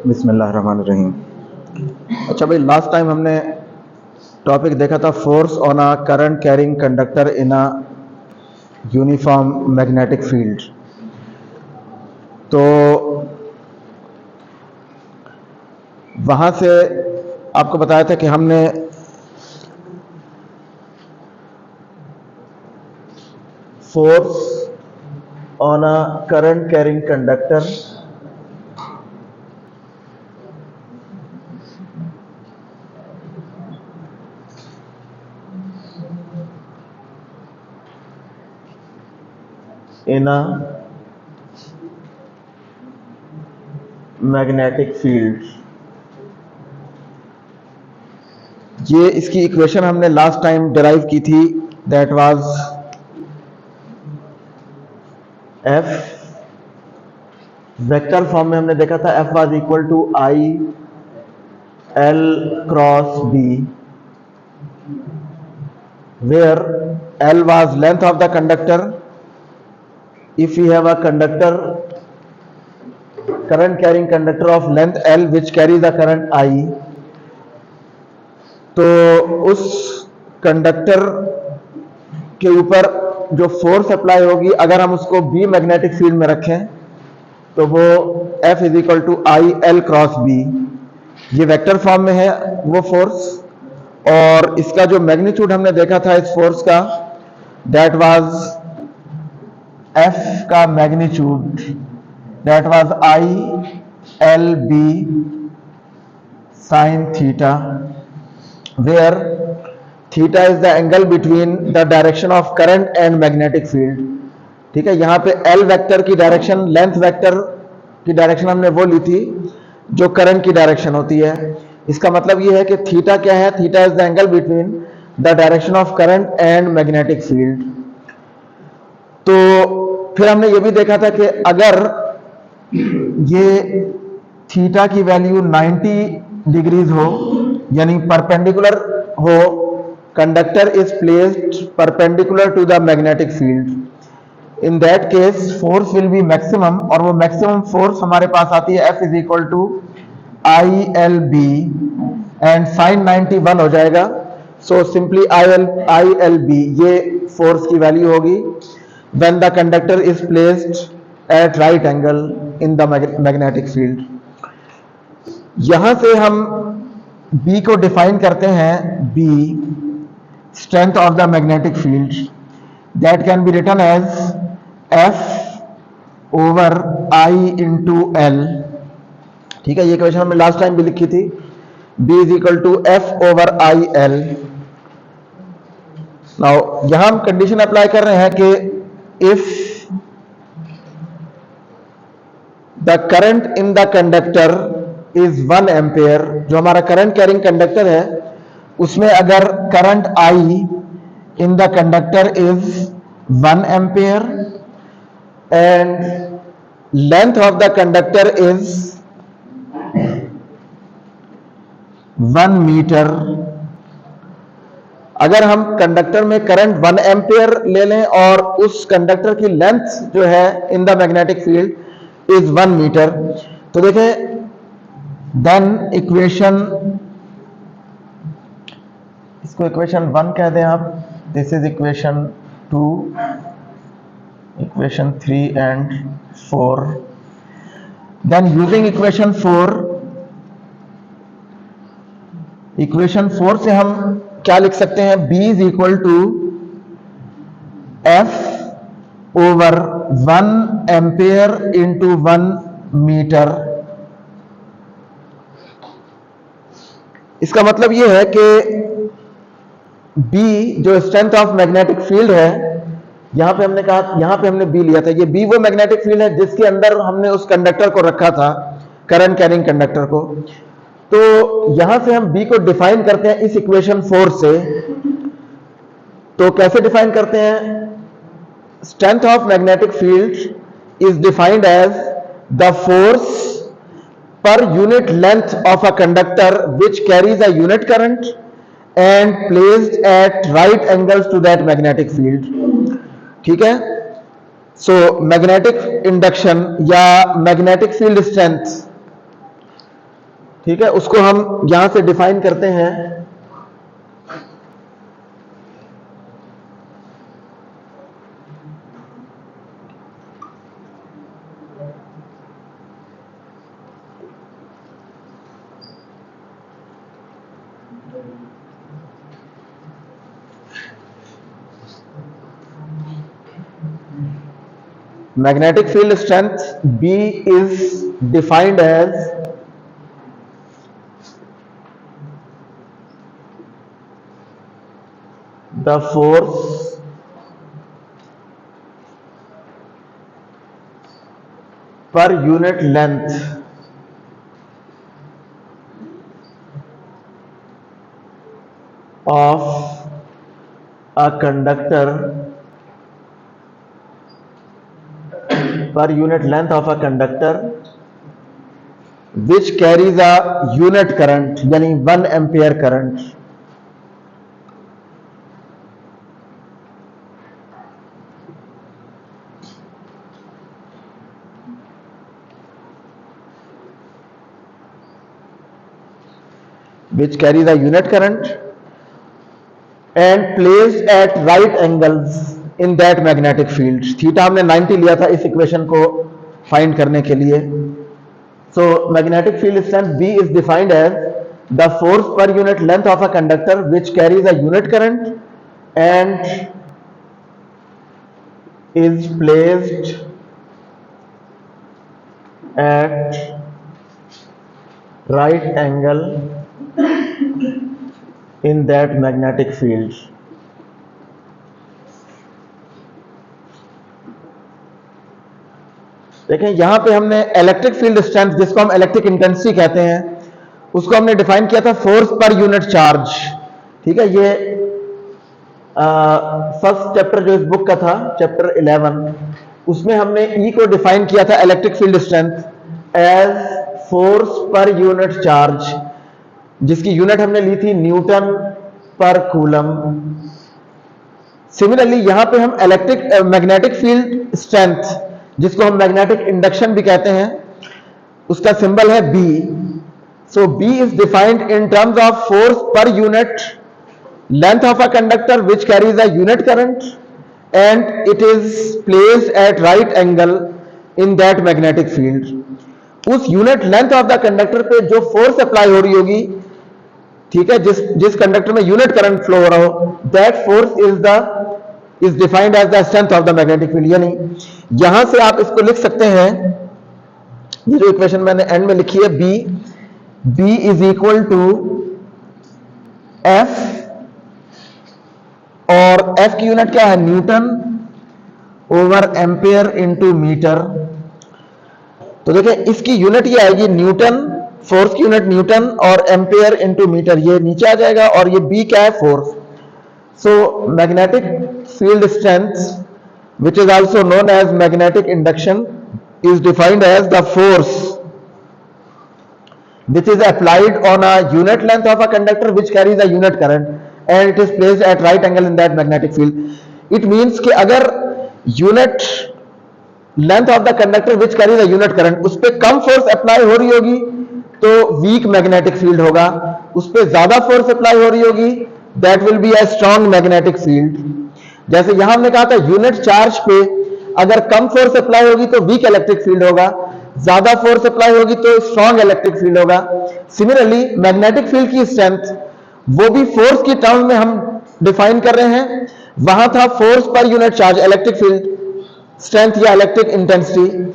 बिस्मिल्लाहिर्रहमानिर्रहीम। अच्छा भाई, लास्ट टाइम हमने टॉपिक देखा था force on a current carrying conductor in a uniform magnetic field. तो वहाँ से आपको बताया था कि हमने force on a current carrying conductor in a magnetic field, ये इसकी इक्वेशन हमने लास्ट टाइम डिराइव की थी। That was F, vector form में हमने देखा था F was equal to I L cross B, where L was length of the conductor. If we have a conductor, current carrying conductor of length L which carries the current I, तो उस conductor के ऊपर जो force apply होगी, अगर हम उसको B magnetic field में रखें तो वो F is equal to I L cross B, ये वेक्टर फॉर्म में है वो फोर्स। और इसका जो मैग्नीट्यूड हमने देखा था इस फोर्स का, दैट वाज F का magnitude, that was I L B sine theta, where theta is the angle between the direction of current and magnetic field. ठीक है, यहां पे एल वेक्टर की डायरेक्शन, लेंथ वेक्टर की डायरेक्शन हमने वो ली थी जो करंट की डायरेक्शन होती है। इसका मतलब ये है कि थीटा क्या है, theta is the angle between the direction of current and magnetic field. तो फिर हमने ये भी देखा था कि अगर ये थीटा की वैल्यू 90 डिग्रीज हो, यानी परपेंडिकुलर हो, conductor is placed perpendicular to the magnetic field, in that case force will be maximum, और वो मैक्सिमम फोर्स हमारे पास आती है F is equal to I L B and sine 91 हो जाएगा। So simply I L B ये force की वैल्यू होगी when the conductor is placed at right angle in the magnetic field। यहां से हम B को डिफाइन करते हैं, B strength of the magnetic field, that can be written as F over I into L। ठीक है, ये क्वेश्चन हमने लास्ट टाइम भी लिखी थी, B is equal to F over I L। Now यहां हम कंडीशन अप्लाई कर रहे हैं कि if the current in the conductor is 1 ampere, जो हमारा करंट कैरिंग कंडक्टर है उसमें अगर current I in the conductor is 1 ampere and length of the conductor is 1 meter, अगर हम कंडक्टर में करंट 1 एम्पियर ले लें और उस कंडक्टर की लेंथ जो है in the magnetic field is 1 metre, तो देखें देन इक्वेशन, इसको इक्वेशन 1 कह दें आप, this is equation 2, equation 3 and 4। Then using equation 4, equation 4 से हम क्या लिख सकते हैं, B is equal to F over 1 ampere into 1 metre. इसका मतलब यह है कि B जो स्ट्रेंथ ऑफ मैग्नेटिक फील्ड है, यहां पे हमने कहा, यहां पे हमने B लिया था, ये B वो मैग्नेटिक फील्ड है जिसके अंदर हमने उस कंडक्टर को रखा था, करंट कैरिंग कंडक्टर को। तो यहां से हम B को डिफाइन करते हैं इस इक्वेशन 4 से। तो कैसे डिफाइन करते हैं, strength of magnetic field is defined as the force per unit length of a conductor which carries a unit current and placed at right angles to that magnetic field. ठीक है, so magnetic induction या magnetic field strength ठीक है, उसको हम यहां से define करते हैं। Magnetic field strength B is defined as the force per unit length of a conductor per unit length of a conductor which carries a unit current, यानी 1 ampere current. which carries a unit current and placed at right angles in that magnetic field। Theta हमने 90 लिया था इस equation को find करने के लिए। So magnetic field strength B is defined as the force per unit length of a conductor which carries a unit current and is placed at right angle in that magnetic field। देखें यहां पे हमने electric field strength, जिसको हम electric intensity कहते हैं, उसको हमने डिफाइन किया था फोर्स पर यूनिट चार्ज। ठीक है, ये फर्स्ट चैप्टर जो इस बुक का था, चैप्टर 11, उसमें हमने ई को डिफाइन किया था electric field strength as force per unit charge, जिसकी यूनिट हमने ली थी न्यूटन पर कूलम। सिमिलरली यहां पे हम मैग्नेटिक फील्ड स्ट्रेंथ, जिसको हम मैग्नेटिक इंडक्शन भी कहते हैं, उसका सिंबल है B. So B is defined in terms of force per unit length of a conductor which carries a unit current and it is placed at right angle in that magnetic field. उस unit length of the conductor पे जो force apply हो रही होगी, ठीक है, जिस conductor में यूनिट करंट फ्लो हो रहा हो, that force is defined as the strength of the magnetic field. यानी यहां से आप इसको लिख सकते हैं, ये जो इक्वेशन मैंने एंड में लिखी है, B is equal to F, और एफ की यूनिट क्या है, newton over ampere into metre. तो देखिए इसकी यूनिट ये आएगी न्यूटन, फोर्स की यूनिट न्यूटन और एम्पियर इंटू मीटर, ये नीचे आ जाएगा, और ये बी क्या है, force. So magnetic field strength, which is also known as magnetic induction, is defined as the force which is applied on a unit length of a conductor which carries a unit current and it is placed at right angle in that magnetic field। It means कि अगर unit length of the conductor which carries a unit current, उस पर कम force apply हो रही होगी तो weak magnetic field होगा, उस पर ज्यादा फोर्स अप्लाई हो रही होगी that will be a strong magnetic field. जैसे यहां हमने कहा था यूनिट चार्ज पे अगर कम फोर्स अप्लाई होगी तो वीक इलेक्ट्रिक फील्ड होगा, ज्यादा फोर्स अप्लाई होगी तो स्ट्रॉन्ग इलेक्ट्रिक फील्ड होगा। सिमिलरली मैग्नेटिक फील्ड की स्ट्रेंथ वो भी फोर्स की टर्म में हम डिफाइन कर रहे हैं। वहां था force per unit charge, electric field strength या इलेक्ट्रिक इंटेंसिटी,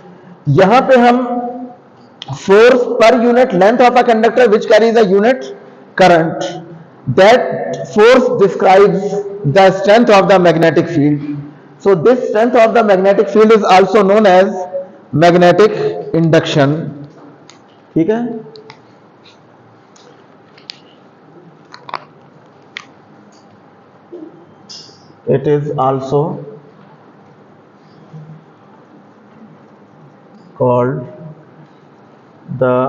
यहां पे हम force per unit length of a conductor which carries a unit current, that force describes the strength of the magnetic field। So this strength of the magnetic field is also known as magnetic induction। ठीक है, it is also called the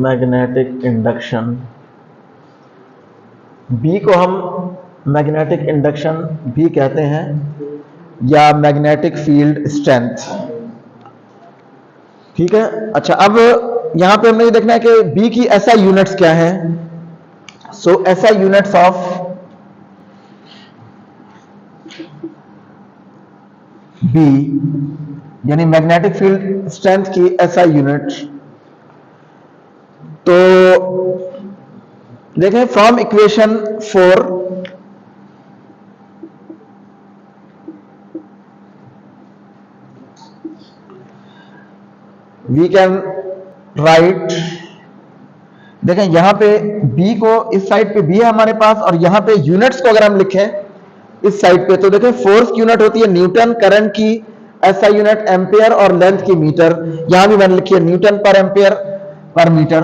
magnetic induction। B को हम magnetic induction भी कहते हैं या magnetic field strength. ठीक है, अच्छा अब यहां पे हमने ये देखना है कि बी की एसआई यूनिट्स क्या है। So SI units of B यानी मैग्नेटिक फील्ड स्ट्रेंथ की एसआई यूनिट, तो देखें from equation 4 we can write, देखें यहां पे b को इस साइड पे b है हमारे पास, और यहां पे यूनिट्स को अगर हम लिखें इस साइड पे, तो देखें फोर्स की यूनिट होती है न्यूटन, करंट की एसआई यूनिट एम्पियर, और लेंथ की मीटर। यहां भी मैंने लिखी है newton per ampere per metre.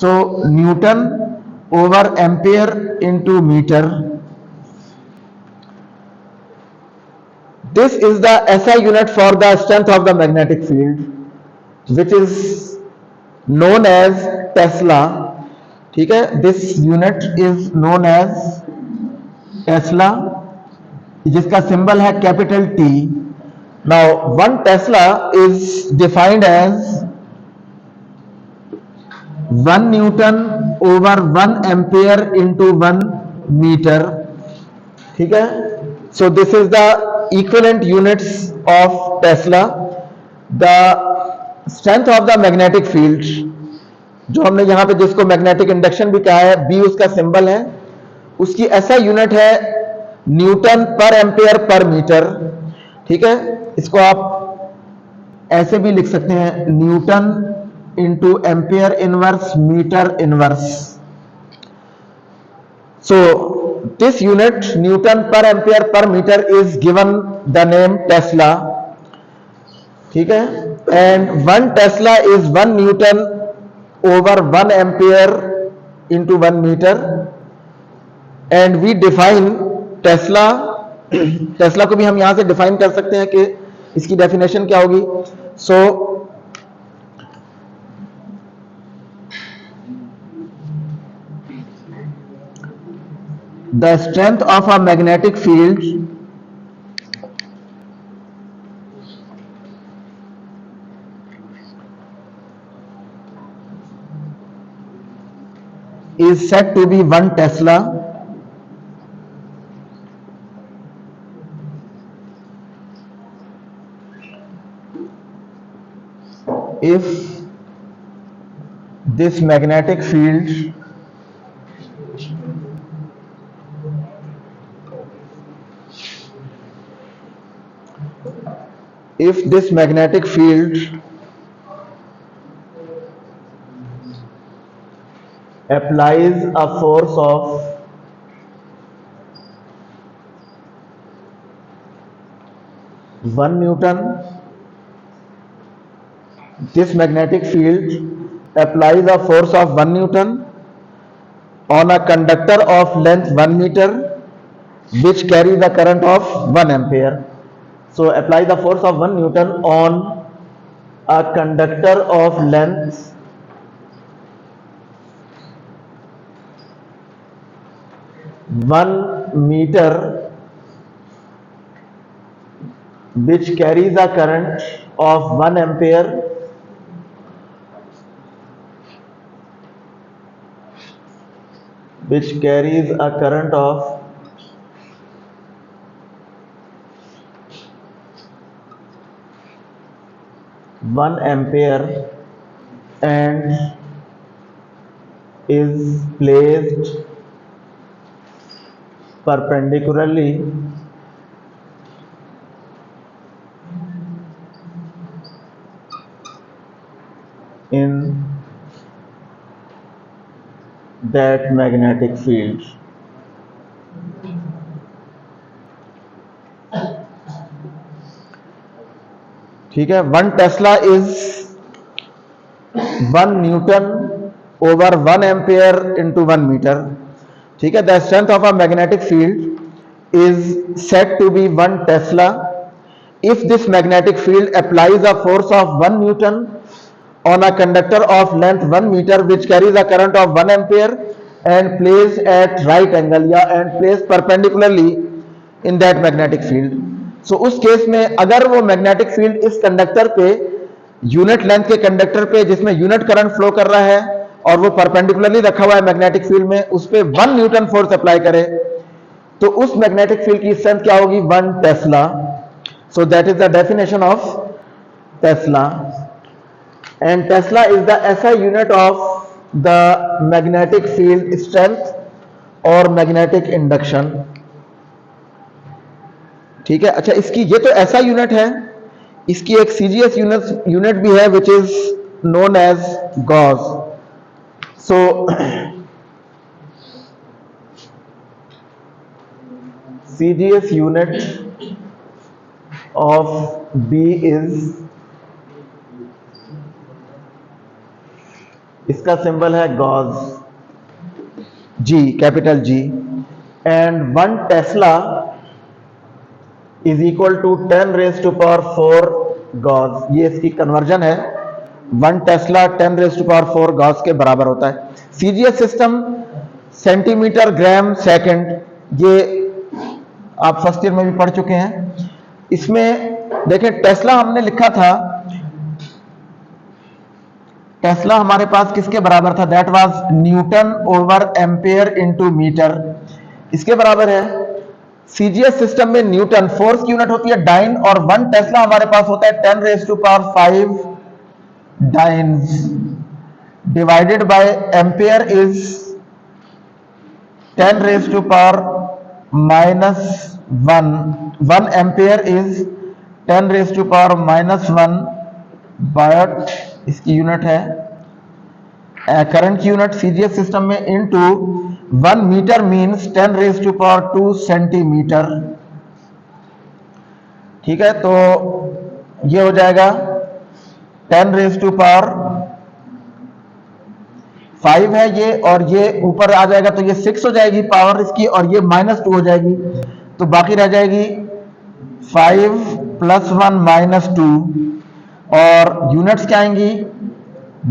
So newton over ampere into metre, this is the SI unit for the strength of the magnetic field which is known as Tesla। ठीक है, this unit is known as Tesla, जिसका symbol है capital T। Now 1 Tesla is defined as 1 newton over 1 ampere into 1 metre. ठीक है, so this is the equivalent units of Tesla. The strength of the magnetic field, जो हमने यहां पे जिसको magnetic induction भी कहा है, बी उसका सिंबल है, उसकी ऐसा यूनिट है newton per ampere per metre. ठीक है, इसको आप ऐसे भी लिख सकते हैं, newton into ampere inverse metre inverse. So this unit newton per ampere per metre is given the name tesla. ठीक है, and 1 Tesla is 1 newton over 1 ampere into 1 metre. And we define tesla, tesla को भी हम यहां से define कर सकते हैं कि इसकी डेफिनेशन क्या होगी। So the strength of a magnetic field is said to be 1 Tesla if this magnetic field applies a force of 1 Newton, this magnetic field applies a force of 1 Newton on a conductor of length 1 meter which carries a current of 1 ampere. So apply the force of 1 Newton on a conductor of length 1 meter which carries a current of 1 ampere which carries a current of 1 ampere and is placed perpendicularly in that magnetic field. ठीक है, 1 Tesla is 1 newton over 1 ampere into 1 metre. ठीक है, the strength of a magnetic field is said to be 1 tesla if this magnetic field applies a force of 1 Newton on a conductor of length 1 meter which carries a current of 1 ampere and placed at right angle या and placed perpendicularly in that magnetic field. So उस case में अगर वो magnetic field इस conductor पे unit length के conductor पे जिसमें यूनिट करंट फ्लो कर रहा है और वो परपेंडिकुलरली रखा हुआ है मैग्नेटिक फील्ड में, उस पे 1 न्यूटन फोर्स अप्लाई करे तो उस मैग्नेटिक फील्ड की स्ट्रेंथ क्या होगी? 1 tesla. So that is the definition of tesla, and tesla is the SI unit of the magnetic field strength और मैग्नेटिक इंडक्शन। ठीक है, अच्छा इसकी ये तो ऐसा यूनिट है, इसकी एक सीजीएस यूनिट भी है which is known as gauss. So CGS unit of B is, इसका सिंबल है gauss, G, capital G, and 1 Tesla is equal to 10 raise to power 4 gauss. ये इसकी कन्वर्जन है, 1 tesla 10 raise to power 4 gauss के बराबर होता है। CGS system centimetre gram second, ये आप फर्स्ट ईयर में भी पढ़ चुके हैं। इसमें देखें टेस्ला हमने लिखा था, टेस्ला हमारे पास किसके बराबर था? That was newton over ampere into metre, इसके बराबर है। सीजीएस सिस्टम में न्यूटन फोर्स की यूनिट होती है डाइन, और 1 टेस्ला हमारे पास होता है 10 raise to power 5 dynes, divided by ampere is 10 raise to power -1 ampere is 10 raise to power -1 watt, इसकी यूनिट है करंट की यूनिट सीजीएस सिस्टम में, into 1 metre means 10 raise to power 2 centimetre. ठीक है, तो ये हो जाएगा 10 रेज टू पावर 5 है ये, और ये ऊपर आ जाएगा तो ये 6 हो जाएगी पावर इसकी, और ये -2 हो जाएगी, तो बाकी रह जाएगी 5 + 1 - 2, और यूनिट्स क्या आएंगी?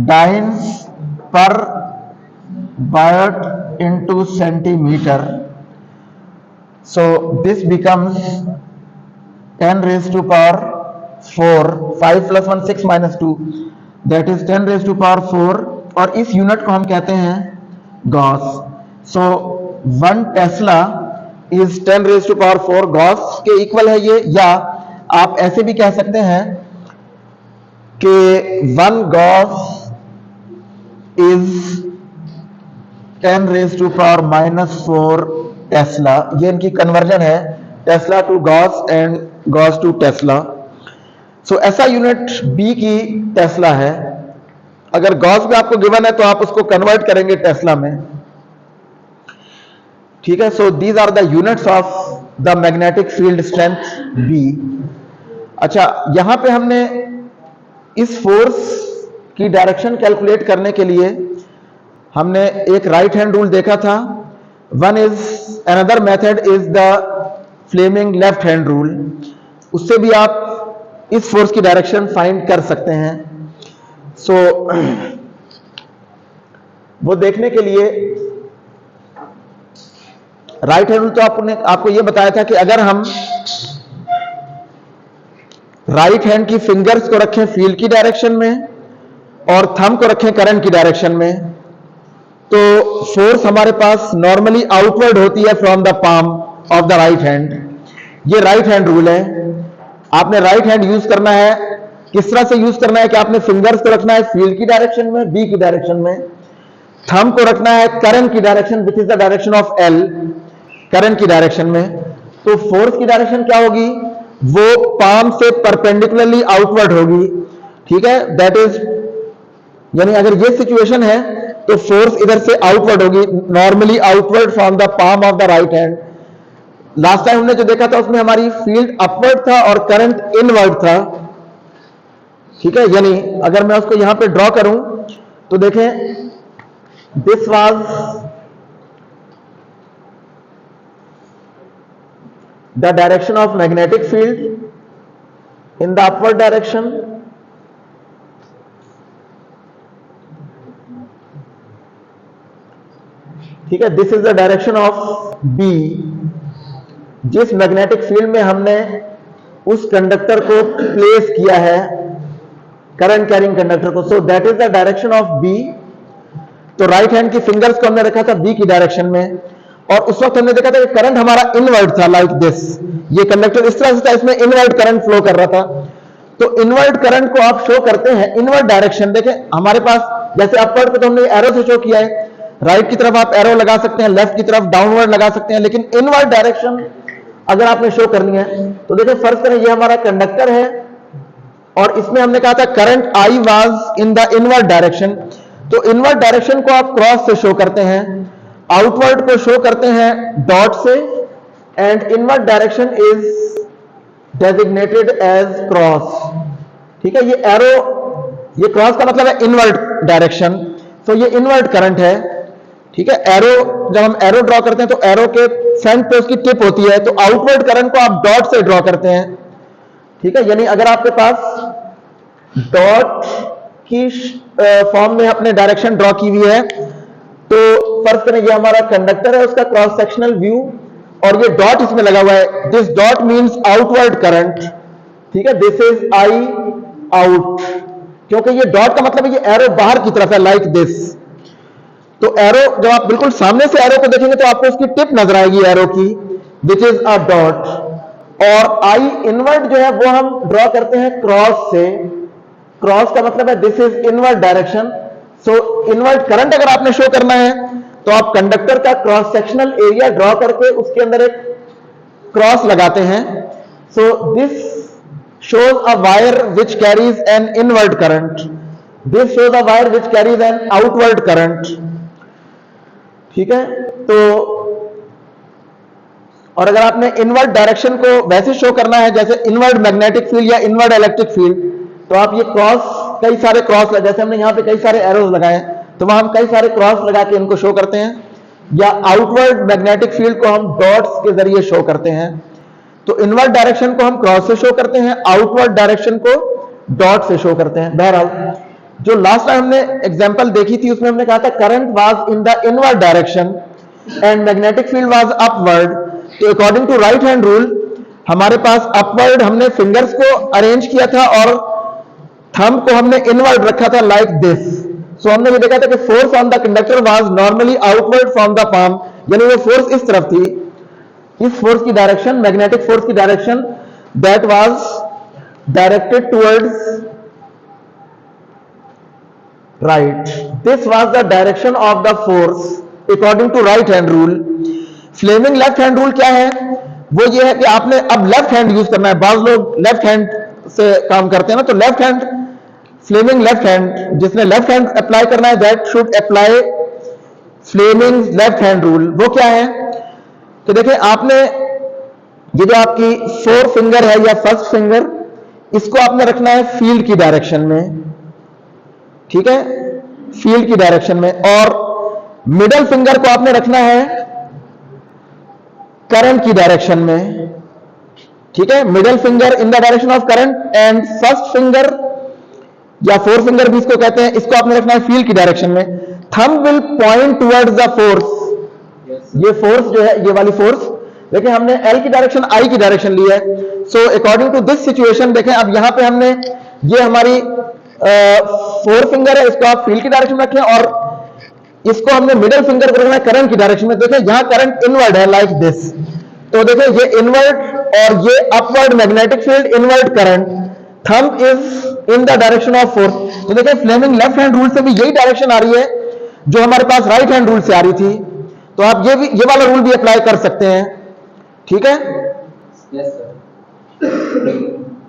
Dynes per watt into centimeter. So this becomes 10 raise to power 4, 5 + 1 6 - 2, that is 10 raise to power 4, और इस यूनिट को हम कहते हैं gauss. So 1 Tesla is 10 raise to power 4 gauss के इक्वल है ये, या आप ऐसे भी कह सकते हैं कि 1 gauss is 10 raise to power -4 tesla. ये इनकी कन्वर्जन है, tesla to gauss and gauss to tesla. So SI unit B की टेस्ला है। अगर गॉस भी आपको गिवन है तो आप उसको कन्वर्ट करेंगे टेस्ला में। ठीक है, so these are the units of the magnetic field strength B. अच्छा, यहां पे हमने इस फोर्स की डायरेक्शन कैलकुलेट करने के लिए हमने एक राइट हैंड रूल देखा था। Another method is the Fleming left hand rule, उससे भी आप इस फोर्स की डायरेक्शन फाइंड कर सकते हैं। सो वो देखने के लिए राइट हैंड रूल तो आपको ये बताया था कि अगर हम राइट हैंड की फिंगर्स को रखें फील्ड की डायरेक्शन में और थंब को रखें करंट की डायरेक्शन में, तो फोर्स हमारे पास नॉर्मली आउटवर्ड होती है from the palm of the right hand. ये राइट हैंड रूल है। आपने राइट हैंड यूज करना है, किस तरह से यूज करना है कि आपने फिंगर्स को रखना है फील्ड की डायरेक्शन में, बी की डायरेक्शन में, थंब को रखना है करंट की direction which is the direction of L, current की डायरेक्शन में। तो फोर्स की डायरेक्शन क्या होगी? वो पाम से परपेंडिकुलरली आउटवर्ड होगी। ठीक है, दैट इज, यानी अगर ये सिचुएशन है तो फोर्स इधर से आउटवर्ड होगी, normally outward from the palm of the right hand. Last time हमने जो देखा था उसमें हमारी फील्ड अपवर्ड था और करंट इनवर्ड था। ठीक है, यानी अगर मैं उसको यहां पे ड्रॉ करूं तो देखें, this was the direction of magnetic field in the upward direction, ठीक है। This is the direction of B, जिस मैग्नेटिक फील्ड में हमने उस कंडक्टर को प्लेस किया है करंट कैरिंग कंडक्टर को। So that is the direction of B. तो राइट हैंड की फिंगर्स को हमने रखा था बी की डायरेक्शन में, और उस वक्त हमने देखा था कि करंट हमारा इनवर्ट था, लाइक दिस। ये कंडक्टर इस तरह से था, इसमें इनवर्ट करंट फ्लो कर रहा था। तो इनवर्ट करंट को आप शो करते हैं इनवर्ट डायरेक्शन। देखें हमारे पास जैसे अपवर्ड को तो हमने एरो से शो किया है, राइट की तरफ आप एरो लगा सकते हैं, लेफ्ट की तरफ डाउनवर्ड लगा सकते हैं, लेकिन इनवर्ट डायरेक्शन अगर आपने शो करनी है तो देखिए फर्स्ट करें, ये हमारा कंडक्टर है और इसमें हमने कहा था current I was in the invert direction. तो इनवर्ट डायरेक्शन को आप क्रॉस से शो करते हैं, आउटवर्ड को शो करते हैं डॉट से, and inward direction is designated as cross. ठीक है, ये एरो, ये क्रॉस का मतलब है इनवर्ट डायरेक्शन। तो ये इनवर्ट करंट है। ठीक है, एरो जब हम एरो ड्रॉ करते हैं तो एरो के फ्रंट पे उसकी टिप होती है, तो आउटवर्ड करंट को आप डॉट से ड्रॉ करते हैं। ठीक है, यानी अगर आपके पास डॉट की फॉर्म में अपने डायरेक्शन ड्रॉ की हुई है, तो फर्स्ट करें ये हमारा कंडक्टर है, उसका क्रॉस सेक्शनल व्यू, और ये डॉट इसमें लगा हुआ है, this dot means outward current. ठीक है, दिस इज आई आउट, क्योंकि ये डॉट का मतलब है ये एरो बाहर की तरफ है, लाइक दिस। तो एरो जब आप बिल्कुल सामने से एरो को देखेंगे तो आपको उसकी टिप नजर आएगी एरो की, विच इज अ डॉट। और आई इनवर्ट जो है वो हम ड्रॉ करते हैं क्रॉस से। क्रॉस का मतलब है this is inward direction. So inward current अगर आपने शो करना है तो आप कंडक्टर का क्रॉस सेक्शनल एरिया ड्रॉ करके उसके अंदर एक क्रॉस लगाते हैं। So this shows a wire which carries an inward current. This shows a wire which carries an outward current. ठीक है, तो और अगर आपने इनवर्ट डायरेक्शन को वैसे शो करना है जैसे इनवर्ट मैग्नेटिक फील्ड या इनवर्ट इलेक्ट्रिक फील्ड, तो आप ये क्रॉस, कई सारे क्रॉस, जैसे हमने यहां पे कई सारे एरोज लगाए, तो वहां हम कई सारे क्रॉस लगा के इनको शो करते हैं, या आउटवर्ड मैग्नेटिक फील्ड को हम डॉट्स के जरिए शो करते हैं। तो इनवर्ट डायरेक्शन को हम क्रॉस से शो करते हैं, आउटवर्ड डायरेक्शन को डॉट से शो करते हैं। बहरहाल जो लास्ट टाइम हमने एग्जांपल देखी थी उसमें हमने कहा था current was in the invert direction and magnetic field was upward. तो according to right hand rule हमारे पास अपवर्ड हमने फिंगर्स को अरेंज किया था और थंब को हमने इनवर्ट रखा था, लाइक दिस। सो हमने ये देखा था कि force on the conductor was normally outward from the palm, यानी वो फोर्स इस तरफ थी, इस फोर्स की डायरेक्शन, मैग्नेटिक फोर्स की direction, that was directed towards right. This was the direction of the force according to right hand rule. Fleming left hand rule क्या है? वो ये है कि आपने अब लेफ्ट हैंड यूज करना है। बाज लोग लेफ्ट हैंड से काम करते हैं ना, तो left hand, Fleming left hand, जिसने लेफ्ट हैंड अप्लाई करना है that should apply Fleming left hand rule. वो क्या है? तो देखिए आपने ये जो आपकी फोर फिंगर है या फर्स्ट फिंगर, इसको आपने रखना है फील्ड की डायरेक्शन में। ठीक है, फील्ड की डायरेक्शन में, और मिडल फिंगर को आपने रखना है करंट की डायरेक्शन में। ठीक है, middle finger in the direction of current, and first finger या फोर फिंगर भी इसको कहते हैं, इसको आपने रखना है फील्ड की डायरेक्शन में। Thumb will point towards the force. ये फोर्स जो है, ये वाली फोर्स, देखिए हमने एल की डायरेक्शन आई की डायरेक्शन ली है। So according to this situation देखें, अब यहां पे हमने, ये हमारी फोर फिंगर है, इसको आप फील्ड की डायरेक्शन में रखें, और इसको हमने मिडिल फिंगर को रखना है करंट की डायरेक्शन में। देखें यहां करंट इनवर्ड है, लाइक दिस। तो देखें ये इनवर्ड और ये upward magnetic field, inward current, thumb is in the direction of force. तो देखें फ्लेमिंग लेफ्ट हैंड रूल से भी यही डायरेक्शन आ रही है जो हमारे पास राइट हैंड रूल से आ रही थी। तो आप ये वाला रूल भी अप्लाई कर सकते हैं। ठीक है, यस सर।